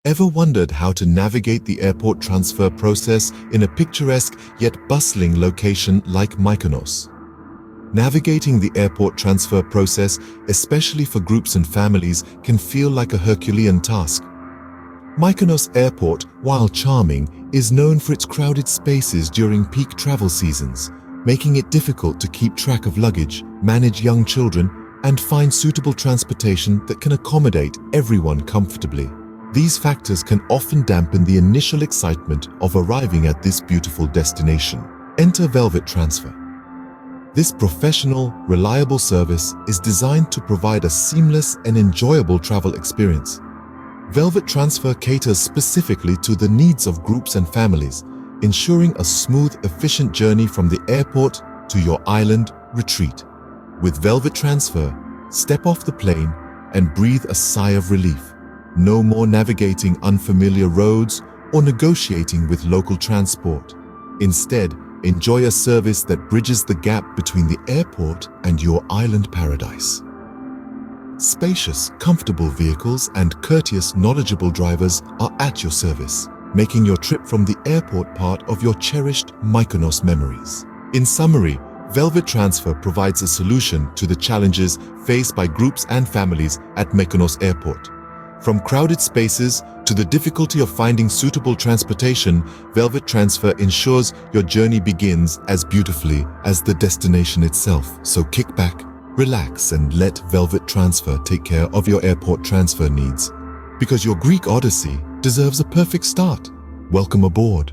Ever wondered how to navigate the airport transfer process in a picturesque yet bustling location like Mykonos? Navigating the airport transfer process, especially for groups and families, can feel like a Herculean task. Mykonos Airport, while charming, is known for its crowded spaces during peak travel seasons, making it difficult to keep track of luggage, manage young children, and find suitable transportation that can accommodate everyone comfortably. These factors can often dampen the initial excitement of arriving at this beautiful destination. Enter Velvet Transfer. This professional, reliable service is designed to provide a seamless and enjoyable travel experience. Velvet Transfer caters specifically to the needs of groups and families, ensuring a smooth, efficient journey from the airport to your island retreat. With Velvet Transfer, step off the plane and breathe a sigh of relief. No more navigating unfamiliar roads or negotiating with local transport. Instead, enjoy a service that bridges the gap between the airport and your island paradise. Spacious, comfortable vehicles and courteous, knowledgeable drivers are at your service, making your trip from the airport part of your cherished Mykonos memories. In summary, Velvet Transfer provides a solution to the challenges faced by groups and families at Mykonos Airport. From crowded spaces to the difficulty of finding suitable transportation, Velvet Transfer ensures your journey begins as beautifully as the destination itself. So kick back, relax, and let Velvet Transfer take care of your airport transfer needs. Because your Greek Odyssey deserves a perfect start. Welcome aboard.